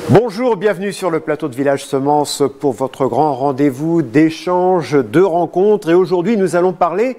Bonjour, bienvenue sur le plateau de Village Semences pour votre grand rendez-vous d'échange, de rencontres. Et aujourd'hui, nous allons parler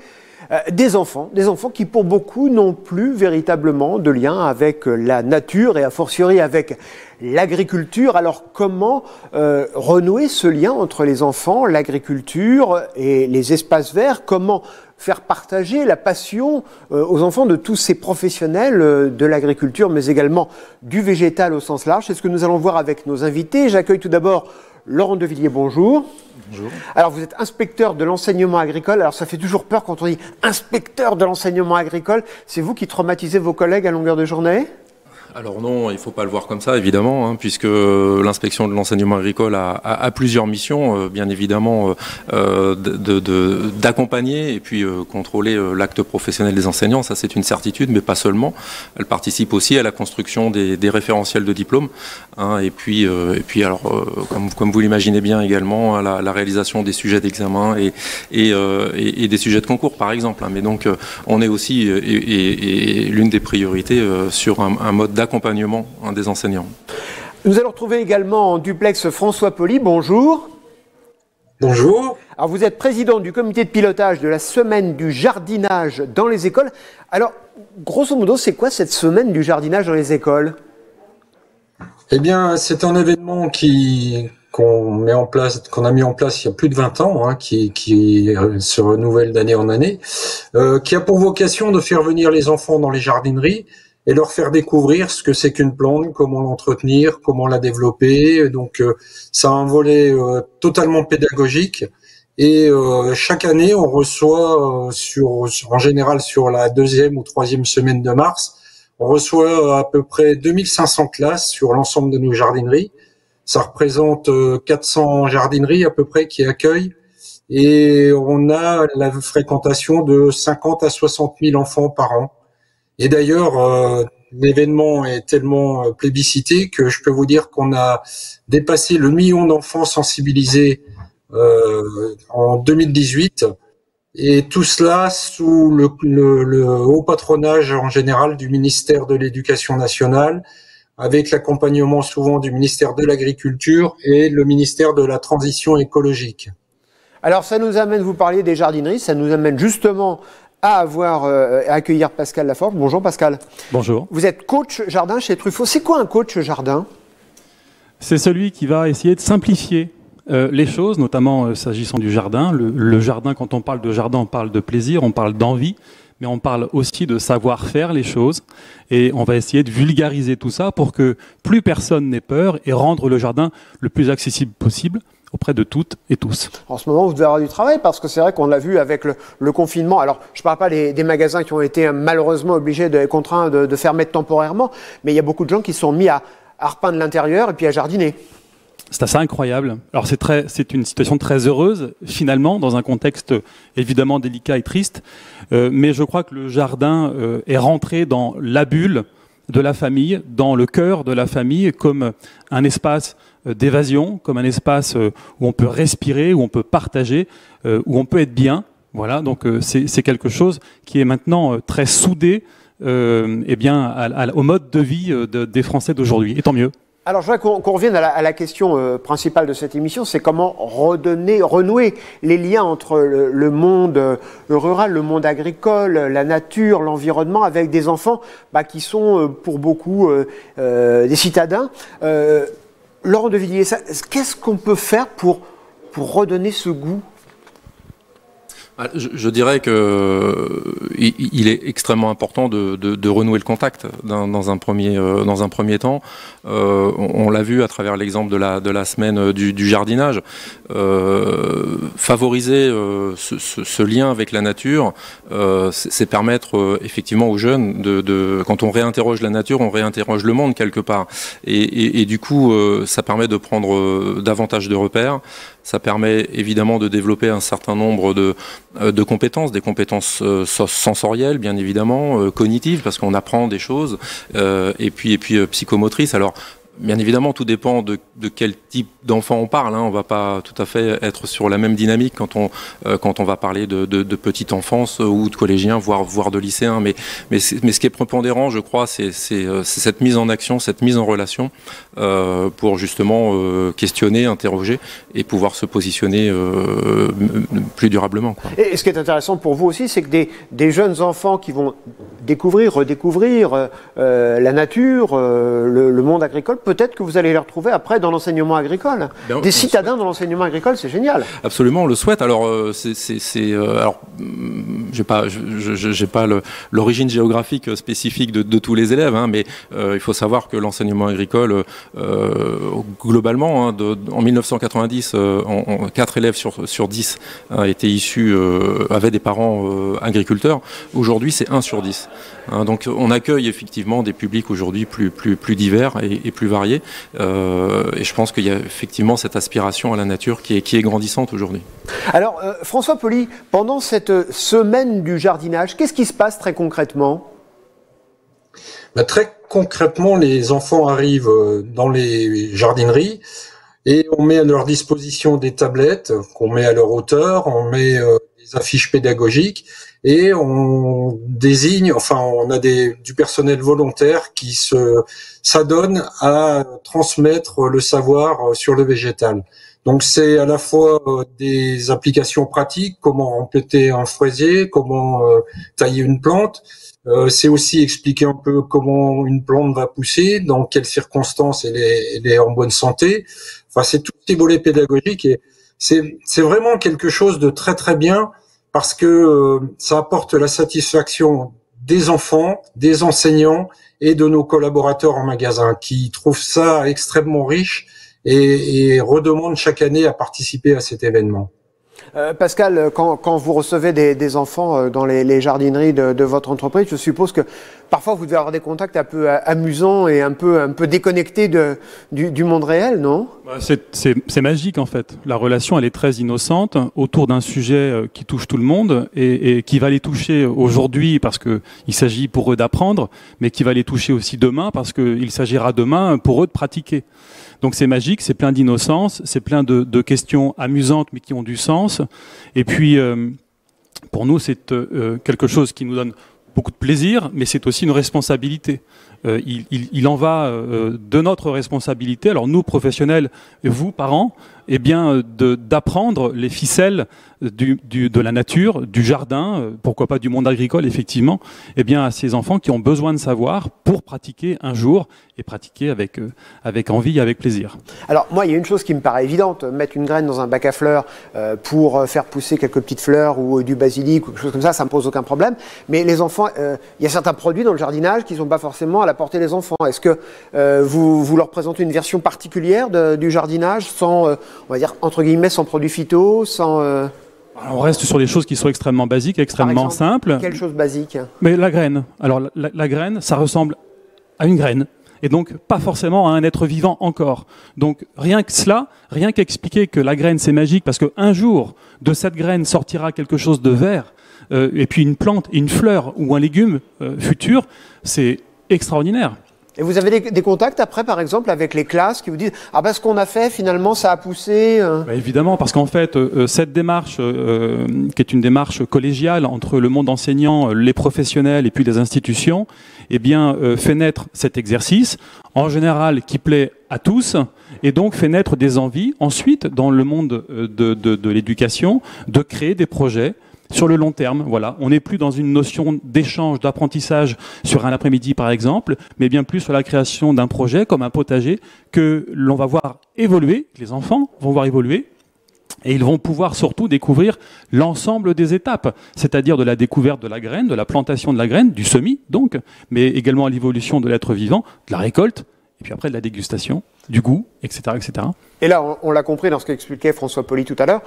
des enfants qui pour beaucoup n'ont plus véritablement de lien avec la nature et a fortiori avec l'agriculture. Alors comment renouer ce lien entre les enfants, l'agriculture et les espaces verts? Comment faire partager la passion aux enfants de tous ces professionnels de l'agriculture, mais également du végétal au sens large? C'est ce que nous allons voir avec nos invités. J'accueille tout d'abord Laurent Devilliers, bonjour. Bonjour. Alors vous êtes inspecteur de l'enseignement agricole. Alors ça fait toujours peur quand on dit inspecteur de l'enseignement agricole. C'est vous qui traumatisez vos collègues à longueur de journée ? Alors non, il ne faut pas le voir comme ça, évidemment, puisque l'inspection de l'enseignement agricole a plusieurs missions, bien évidemment, d'accompagner et puis contrôler l'acte professionnel des enseignants, ça c'est une certitude, mais pas seulement. Elle participe aussi à la construction des référentiels de diplôme, et puis alors, comme vous l'imaginez bien également, à la réalisation des sujets d'examen et des sujets de concours, par exemple. Mais donc, on est aussi, et l'une des priorités, sur un mode d'accompagnement des enseignants. Nous allons retrouver également en duplex François Poli. Bonjour. Bonjour. Alors vous êtes président du comité de pilotage de la semaine du jardinage dans les écoles. Alors, grosso modo, c'est quoi cette semaine du jardinage dans les écoles? Eh bien, c'est un événement qu'on a mis en place il y a plus de 20 ans, qui se renouvelle d'année en année, qui a pour vocation de faire venir les enfants dans les jardineries et leur faire découvrir ce que c'est qu'une plante, comment l'entretenir, comment la développer. Donc, ça a un volet totalement pédagogique. Et chaque année, on reçoit, en général sur la 2e ou 3e semaine de mars, on reçoit à peu près 2500 classes sur l'ensemble de nos jardineries. Ça représente 400 jardineries à peu près qui accueillent. Et on a la fréquentation de 50 à 60 000 enfants par an. Et d'ailleurs, l'événement est tellement plébiscité que je peux vous dire qu'on a dépassé le million d'enfants sensibilisés en 2018, et tout cela sous le haut patronage en général du ministère de l'Éducation nationale, avec l'accompagnement souvent du ministère de l'Agriculture et le ministère de la Transition écologique. Alors ça nous amène, vous parliez des jardineries, ça nous amène justement à accueillir Pascal Laforge. Bonjour Pascal. Bonjour. Vous êtes coach jardin chez Truffaut. C'est quoi un coach jardin? C'est celui qui va essayer de simplifier les choses, notamment s'agissant du jardin. Le jardin, quand on parle de jardin, on parle de plaisir, on parle d'envie, mais on parle aussi de savoir faire les choses. Et on va essayer de vulgariser tout ça pour que plus personne n'ait peur et rendre le jardin le plus accessible possible auprès de toutes et tous. En ce moment, vous devez avoir du travail parce que c'est vrai qu'on l'a vu avec le confinement. Alors, je ne parle pas des magasins qui ont été malheureusement contraints de fermer temporairement, mais il y a beaucoup de gens qui se sont mis à repeindre l'intérieur et puis à jardiner. C'est assez incroyable. Alors c'est une situation très heureuse, finalement, dans un contexte évidemment délicat et triste, mais je crois que le jardin est rentré dans la bulle de la famille, dans le cœur de la famille, comme un espace d'évasion, comme un espace où on peut respirer, où on peut partager, où on peut être bien. Voilà, donc c'est quelque chose qui est maintenant très soudé au mode de vie des Français d'aujourd'hui, et tant mieux. Alors, je voudrais qu'on revienne à la question principale de cette émission, c'est comment renouer les liens entre le monde rural, le monde agricole, la nature, l'environnement, avec des enfants qui sont pour beaucoup des citadins. Laurent Devilliers, qu'est-ce qu'on peut faire pour redonner ce goût ? Je dirais que il est extrêmement important de renouer le contact dans un premier temps. On l'a vu à travers l'exemple de la semaine du jardinage. Favoriser ce lien avec la nature, c'est permettre effectivement aux jeunes quand on réinterroge la nature, on réinterroge le monde quelque part. Et du coup, ça permet de prendre davantage de repères. Ça permet évidemment de développer un certain nombre de compétences, des compétences sensorielles bien évidemment, cognitives parce qu'on apprend des choses, et puis psychomotrices. Alors Bien évidemment, tout dépend de quel type d'enfant on parle. On ne va pas tout à fait être sur la même dynamique quand on va parler de petite enfance ou de collégiens, voire de lycéens. Mais ce qui est prépondérant, je crois, c'est cette mise en action, cette mise en relation pour justement questionner, interroger et pouvoir se positionner plus durablement, quoi. Et ce qui est intéressant pour vous aussi, c'est que des jeunes enfants qui vont découvrir, redécouvrir la nature, le monde agricole, peut-être que vous allez les retrouver après dans l'enseignement agricole. Des citadins dans l'enseignement agricole, c'est génial. Absolument, on le souhaite. Alors, alors, j'ai pas l'origine géographique spécifique de tous les élèves, mais il faut savoir que l'enseignement agricole, globalement, en 1990, 4 élèves sur 10 étaient issus, avaient des parents agriculteurs. Aujourd'hui, c'est 1 sur 10. Donc, on accueille effectivement des publics aujourd'hui plus divers et plus variés. Et je pense qu'il y a effectivement cette aspiration à la nature qui est grandissante aujourd'hui. Alors, François Poli, pendant cette semaine du jardinage, qu'est-ce qui se passe très concrètement ? Très concrètement, les enfants arrivent dans les jardineries et on met à leur disposition des tablettes qu'on met à leur hauteur, on met des affiches pédagogiques et on désigne, on a du personnel volontaire qui s'adonne à transmettre le savoir sur le végétal. Donc c'est à la fois des applications pratiques, comment empêter un fraisier, comment tailler une plante. C'est aussi expliquer un peu comment une plante va pousser, dans quelles circonstances elle est en bonne santé. C'est tous ces volets pédagogiques et c'est vraiment quelque chose de très très bien parce que ça apporte la satisfaction des enfants, des enseignants et de nos collaborateurs en magasin qui trouvent ça extrêmement riche et redemandent chaque année à participer à cet événement. Pascal, quand vous recevez des enfants dans les jardineries de votre entreprise, je suppose que parfois vous devez avoir des contacts un peu amusants et un peu déconnectés du monde réel, non ? C'est magique en fait. La relation, elle est très innocente autour d'un sujet qui touche tout le monde et qui va les toucher aujourd'hui parce qu'il s'agit pour eux d'apprendre, mais qui va les toucher aussi demain parce qu'il s'agira demain pour eux de pratiquer. Donc c'est magique, c'est plein d'innocence, c'est plein de questions amusantes mais qui ont du sens. Et puis pour nous c'est quelque chose qui nous donne beaucoup de plaisir, mais c'est aussi une responsabilité. Il en va de notre responsabilité, alors nous professionnels, vous parents, d'apprendre les ficelles de la nature, du jardin, pourquoi pas du monde agricole effectivement, à ces enfants qui ont besoin de savoir pour pratiquer un jour et pratiquer avec envie et avec plaisir. Alors moi il y a une chose qui me paraît évidente, mettre une graine dans un bac à fleurs pour faire pousser quelques petites fleurs ou du basilic ou quelque chose comme ça me pose aucun problème, mais les enfants, il y a certains produits dans le jardinage qui ne sont pas forcément à la portée des enfants. Est-ce que vous leur présentez une version particulière du jardinage sans, on va dire entre guillemets, sans produits phyto, sans... Alors, on reste sur des choses qui sont extrêmement basiques, extrêmement simples. Quelle chose basique ? Mais la graine. Alors la graine, ça ressemble à une graine. Et donc pas forcément à un être vivant encore. Donc rien que cela, rien qu'expliquer que la graine c'est magique parce qu'un jour de cette graine sortira quelque chose de vert, et puis une plante, une fleur ou un légume futur, c'est extraordinaire. Et vous avez des contacts après, par exemple, avec les classes qui vous disent « Ah ben ce qu'on a fait, finalement, ça a poussé Évidemment, parce qu'en fait, cette démarche, qui est une démarche collégiale entre le monde enseignant, les professionnels et puis les institutions, fait naître cet exercice, en général qui plaît à tous, et donc fait naître des envies, ensuite, dans le monde de l'éducation, de créer des projets sur le long terme. Voilà. On n'est plus dans une notion d'échange, d'apprentissage sur un après-midi par exemple, mais bien plus sur la création d'un projet comme un potager que l'on va voir évoluer, que les enfants vont voir évoluer, et ils vont pouvoir surtout découvrir l'ensemble des étapes, c'est-à-dire de la découverte de la graine, de la plantation de la graine, du semis donc, mais également l'évolution de l'être vivant, de la récolte, et puis après de la dégustation, du goût, etc. etc. Et là, on l'a compris dans ce qu'expliquait François Poli tout à l'heure,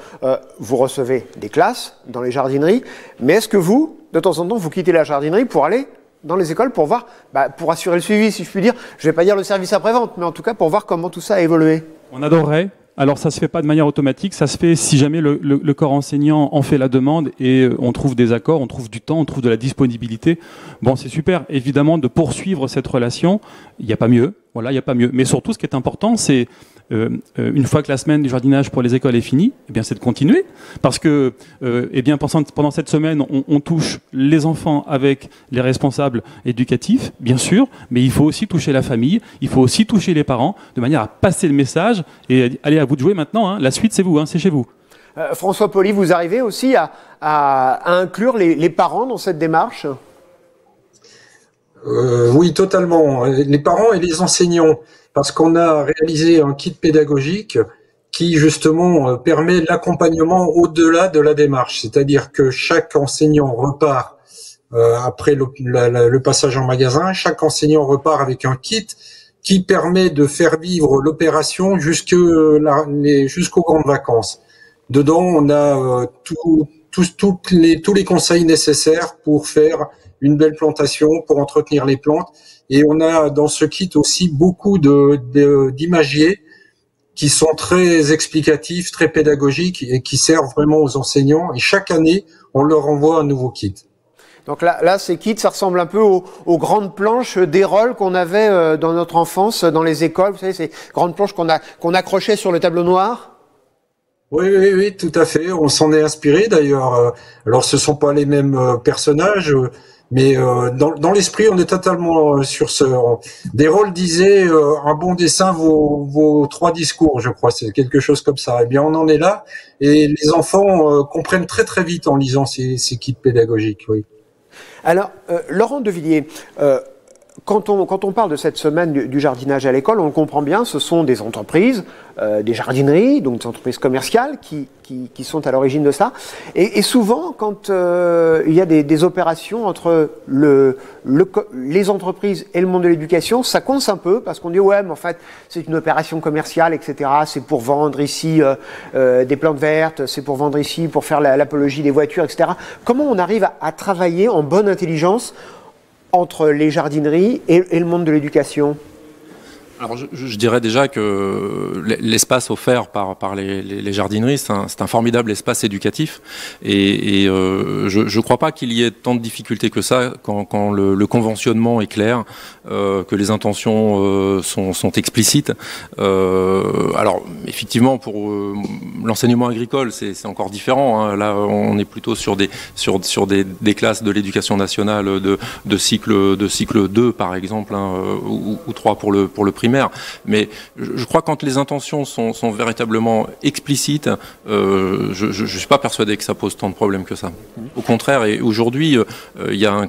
vous recevez des classes dans les jardineries, mais est-ce que vous, de temps en temps, vous quittez la jardinerie pour aller dans les écoles pour voir, pour assurer le suivi, si je puis dire, je ne vais pas dire le service après-vente, mais en tout cas pour voir comment tout ça a évolué ? On adorerait. Alors ça se fait pas de manière automatique, ça se fait si jamais le corps enseignant en fait la demande et on trouve des accords, on trouve du temps, on trouve de la disponibilité. Bon, c'est super, évidemment, de poursuivre cette relation. Il n'y a pas mieux. Voilà, il n'y a pas mieux. Mais surtout, ce qui est important, c'est une fois que la semaine du jardinage pour les écoles est finie, eh bien, c'est de continuer. Parce que eh bien, pendant cette semaine, on touche les enfants avec les responsables éducatifs, bien sûr, mais il faut aussi toucher la famille, il faut aussi toucher les parents, de manière à passer le message. Et allez, à vous de jouer maintenant, hein. La suite, c'est vous, hein, c'est chez vous. François Pauly, vous arrivez aussi à inclure les parents dans cette démarche ? Oui, totalement. Les parents et les enseignants, parce qu'on a réalisé un kit pédagogique qui justement permet l'accompagnement au-delà de la démarche. C'est-à-dire que chaque enseignant repart après le passage en magasin, chaque enseignant repart avec un kit qui permet de faire vivre l'opération jusqu'aux grandes vacances. Dedans, on a tous les conseils nécessaires pour faire une belle plantation, pour entretenir les plantes. Et on a dans ce kit aussi beaucoup d'imagiers qui sont très explicatifs, très pédagogiques et qui servent vraiment aux enseignants. Et chaque année, on leur envoie un nouveau kit. Donc là, ces kits, ça ressemble un peu aux grandes planches d'Érol qu'on avait dans notre enfance, dans les écoles. Vous savez, ces grandes planches qu'on accrochait sur le tableau noir. Oui, tout à fait. On s'en est inspiré d'ailleurs. Alors, ce sont pas les mêmes personnages, mais dans l'esprit, on est totalement sur ce. Desrolles disait un bon dessin vaut 3 discours, je crois. C'est quelque chose comme ça. Eh bien, on en est là, et les enfants comprennent très très vite en lisant ces kits pédagogiques. Oui. Alors, Laurent Devilliers. Quand on parle de cette semaine du jardinage à l'école, on le comprend bien, ce sont des entreprises, des jardineries, donc des entreprises commerciales qui sont à l'origine de ça. Et souvent, quand il y a des opérations entre les entreprises et le monde de l'éducation, ça coince un peu parce qu'on dit ouais, mais en fait, c'est une opération commerciale, etc. C'est pour vendre ici des plantes vertes, c'est pour vendre ici, pour faire l'apologie des voitures, etc. Comment on arrive à travailler en bonne intelligence entre les jardineries et le monde de l'éducation? Alors je dirais déjà que l'espace offert par les jardineries, c'est un formidable espace éducatif, et je ne crois pas qu'il y ait tant de difficultés que ça quand le conventionnement est clair, que les intentions sont explicites. Alors effectivement, pour l'enseignement agricole, c'est encore différent, hein. Là, on est plutôt sur des classes de l'éducation nationale de cycle 2 par exemple, hein, ou 3 pour le primaire. Mais je crois que quand les intentions sont véritablement explicites, je ne suis pas persuadé que ça pose tant de problèmes que ça. Au contraire, et aujourd'hui, il y a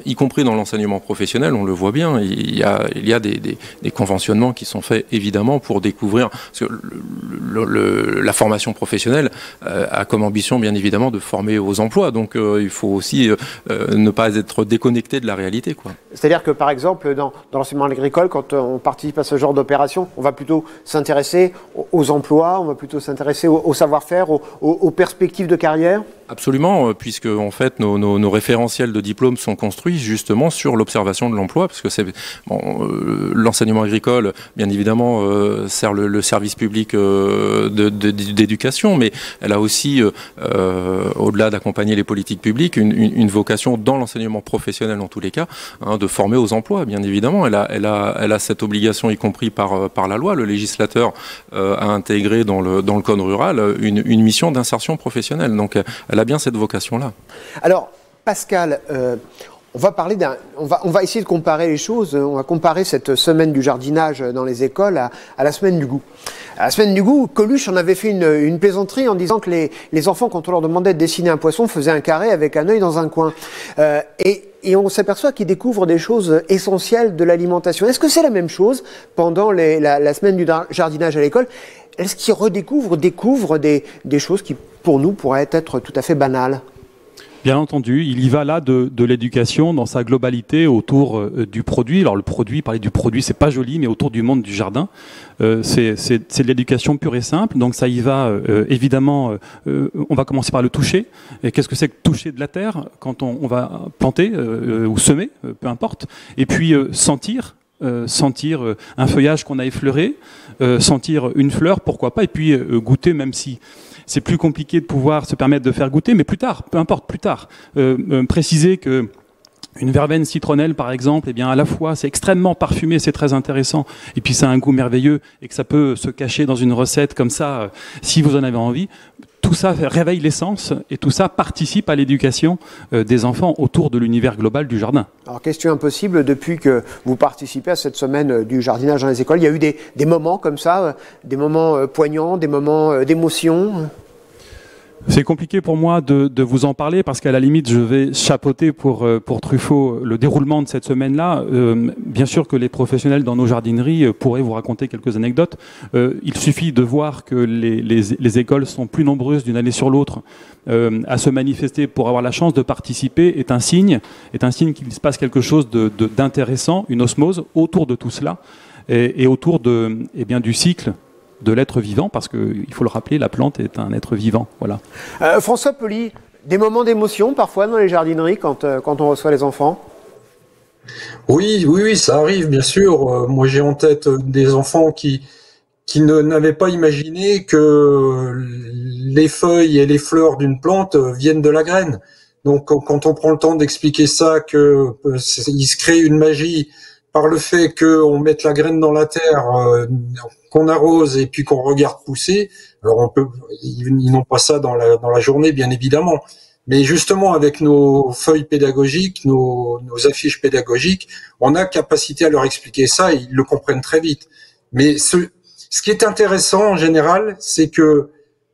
y compris dans l'enseignement professionnel, on le voit bien, il y a des conventionnements qui sont faits évidemment pour découvrir. Parce que la formation professionnelle a comme ambition bien évidemment de former aux emplois. Donc il faut aussi ne pas être déconnecté de la réalité, quoi. C'est-à-dire que par exemple, dans l'enseignement agricole, quand on participe à ce genre d'opération, on va plutôt s'intéresser aux emplois, on va plutôt s'intéresser au savoir-faire, aux perspectives de carrière. Absolument, puisque en fait nos référentiels de diplômes sont construits justement sur l'observation de l'emploi, parce que c'est l'enseignement agricole, bien évidemment, sert le service public d'éducation, mais elle a aussi, au-delà d'accompagner les politiques publiques, une vocation dans l'enseignement professionnel en tous les cas, hein, de former aux emplois, bien évidemment. Elle a cette obligation, y compris par la loi. Le législateur a intégré dans le code rural une mission d'insertion professionnelle. Donc elle a bien cette vocation-là. Alors, Pascal, on va essayer de comparer les choses. On va comparer cette semaine du jardinage dans les écoles à la semaine du goût. À la semaine du goût, Coluche en avait fait une plaisanterie en disant que les enfants, quand on leur demandait de dessiner un poisson, faisaient un carré avec un œil dans un coin. Et on s'aperçoit qu'ils découvrent des choses essentielles de l'alimentation. Est-ce que c'est la même chose pendant la semaine du jardinage à l'école? Est-ce qu'ils découvrent des choses qui, pour nous, pourraient être tout à fait banales? Bien entendu, il y va là de l'éducation dans sa globalité autour du produit. Alors le produit, parler du produit, c'est pas joli, mais autour du monde du jardin, c'est de l'éducation pure et simple. Donc ça y va évidemment. On va commencer par le toucher. Et qu'est-ce que c'est que toucher de la terre quand on va planter ou semer, peu importe. Et puis sentir. Sentir un feuillage qu'on a effleuré, sentir une fleur, pourquoi pas, et puis goûter, même si c'est plus compliqué de pouvoir se permettre de faire goûter, mais plus tard, peu importe, plus tard. Préciser que Une verveine citronnelle, par exemple, eh bien, à la fois, c'est extrêmement parfumé, c'est très intéressant, et puis ça a un goût merveilleux, et que ça peut se cacher dans une recette comme ça, si vous en avez envie. Tout ça réveille l'essence, et tout ça participe à l'éducation des enfants autour de l'univers global du jardin. Alors, question impossible, depuis que vous participez à cette semaine du jardinage dans les écoles, il y a eu des moments comme ça, des moments poignants, des moments d'émotion? C'est compliqué pour moi de vous en parler parce qu'à la limite, je vais chapeauter pour Truffaut le déroulement de cette semaine-là. Bien sûr que les professionnels dans nos jardineries pourraient vous raconter quelques anecdotes. Il suffit de voir que les écoles sont plus nombreuses d'une année sur l'autre à se manifester pour avoir la chance de participer est un signe qu'il se passe quelque chose d'intéressant, une osmose autour de tout cela et autour du cycle de l'être vivant, parce qu'il faut le rappeler, la plante est un être vivant. Voilà. François Poli, des moments d'émotion parfois dans les jardineries quand on reçoit les enfants? Oui, ça arrive, bien sûr. Moi, j'ai en tête des enfants qui n'avaient pas imaginé que les feuilles et les fleurs d'une plante viennent de la graine. Donc, quand on prend le temps d'expliquer ça, il se crée une magie par le fait qu'on mette la graine dans la terre, qu'on arrose et puis qu'on regarde pousser. Alors ils n'ont pas ça dans la journée, bien évidemment. Mais justement, avec nos feuilles pédagogiques, nos affiches pédagogiques, on a capacité à leur expliquer ça et ils le comprennent très vite. Mais ce qui est intéressant en général, c'est que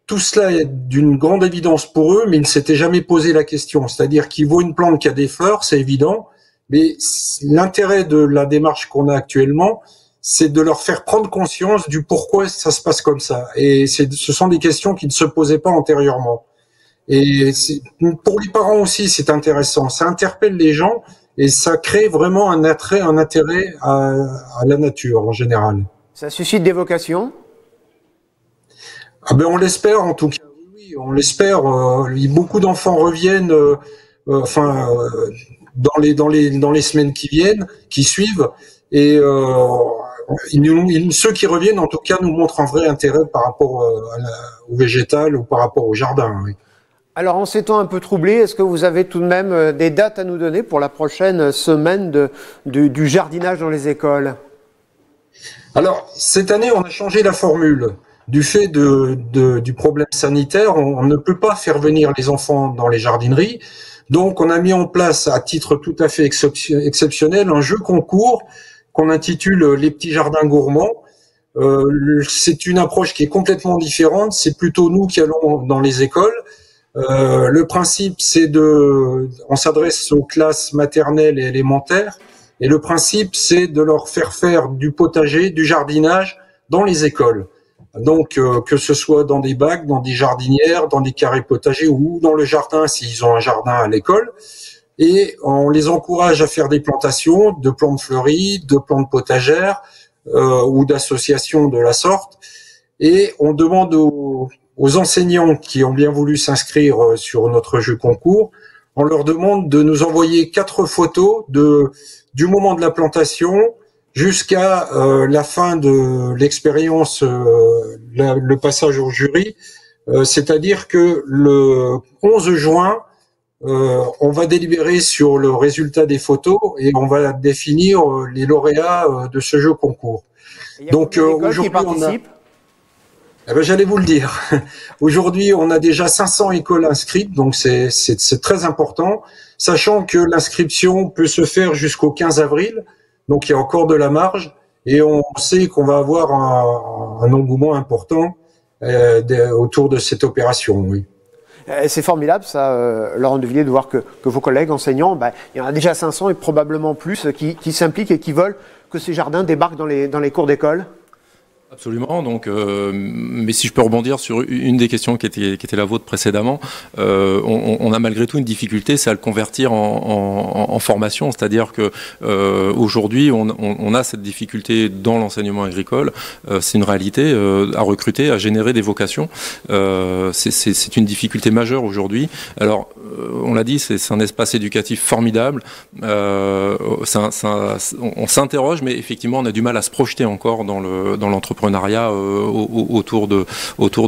tout cela est d'une grande évidence pour eux, mais ils ne s'étaient jamais posé la question. C'est-à-dire qu'ils voient une plante qui a des fleurs, c'est évident. Mais l'intérêt de la démarche qu'on a actuellement, c'est de leur faire prendre conscience du pourquoi ça se passe comme ça. Et ce sont des questions qui ne se posaient pas antérieurement. Et pour les parents aussi, c'est intéressant. Ça interpelle les gens et ça crée vraiment un intérêt à la nature en général. Ça suscite des vocations? Ah ben on l'espère en tout cas. Oui, on l'espère. Beaucoup d'enfants reviennent. Dans les semaines qui suivent, et ceux qui reviennent en tout cas nous montrent un vrai intérêt par rapport au végétal ou par rapport au jardin. Oui. Alors en ces temps un peu troublés, est-ce que vous avez tout de même des dates à nous donner pour la prochaine semaine du jardinage dans les écoles? Alors cette année on a changé la formule. Du fait du problème sanitaire, on ne peut pas faire venir les enfants dans les jardineries. Donc, on a mis en place, à titre tout à fait exceptionnel, un jeu concours qu'on intitule Les petits jardins gourmands. C'est une approche qui est complètement différente. C'est plutôt nous qui allons dans les écoles. Le principe, on s'adresse aux classes maternelles et élémentaires. Et le principe, c'est de leur faire du potager, du jardinage dans les écoles. Donc, que ce soit dans des bacs, dans des jardinières, dans des carrés potagers ou dans le jardin s'ils ont un jardin à l'école. Et on les encourage à faire des plantations de plantes fleuries, de plantes potagères ou d'associations de la sorte. Et on demande aux enseignants qui ont bien voulu s'inscrire sur notre jeu concours, on leur demande de nous envoyer 4 photos du moment de la plantation jusqu'à la fin de l'expérience, le passage au jury, c'est-à-dire que le 11 juin, on va délibérer sur le résultat des photos et on va définir les lauréats de ce jeu concours. Donc aujourd'hui, j'allais vous le dire. Aujourd'hui, on a déjà 500 écoles inscrites, donc c'est très important, sachant que l'inscription peut se faire jusqu'au 15 avril. Donc, il y a encore de la marge et on sait qu'on va avoir un engouement important autour de cette opération. Oui. C'est formidable, ça, Laurent Devilliers, de voir que vos collègues enseignants, il y en a déjà 500 et probablement plus qui s'impliquent et qui veulent que ces jardins débarquent dans les cours d'école. Absolument. Donc, mais si je peux rebondir sur une des questions qui était la vôtre précédemment, on a malgré tout une difficulté, c'est à le convertir en formation. C'est-à-dire que aujourd'hui, on a cette difficulté dans l'enseignement agricole. C'est une réalité à recruter, à générer des vocations. C'est une difficulté majeure aujourd'hui. Alors, on l'a dit, c'est un espace éducatif formidable. On s'interroge, mais effectivement, on a du mal à se projeter encore dans l'entrepreneuriat autour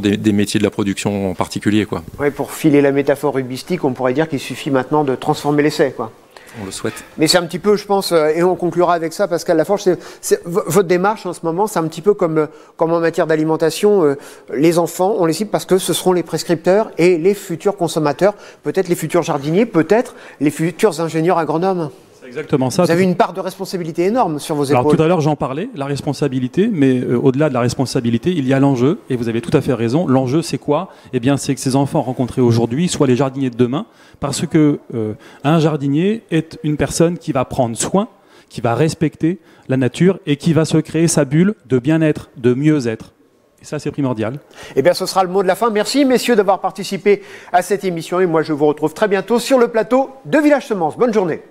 des métiers de la production en particulier, quoi. Ouais, pour filer la métaphore rubistique, on pourrait dire qu'il suffit maintenant de transformer l'essai, quoi. On le souhaite. Mais c'est un petit peu, je pense, et on conclura avec ça, Pascal Laforge, votre démarche en ce moment, c'est un petit peu comme en matière d'alimentation, les enfants, on les cible parce que ce seront les prescripteurs et les futurs consommateurs, peut-être les futurs jardiniers, peut-être les futurs ingénieurs agronomes. C'est exactement ça. Vous avez une part de responsabilité énorme sur vos épaules. Alors tout à l'heure j'en parlais, la responsabilité, mais au-delà de la responsabilité, il y a l'enjeu, et vous avez tout à fait raison. L'enjeu c'est quoi? Eh bien c'est que ces enfants rencontrés aujourd'hui soient les jardiniers de demain, parce que un jardinier est une personne qui va prendre soin, qui va respecter la nature et qui va se créer sa bulle de bien-être, de mieux-être. Et ça, c'est primordial. Eh bien, ce sera le mot de la fin. Merci, messieurs, d'avoir participé à cette émission. Et moi, je vous retrouve très bientôt sur le plateau de Village Semences. Bonne journée.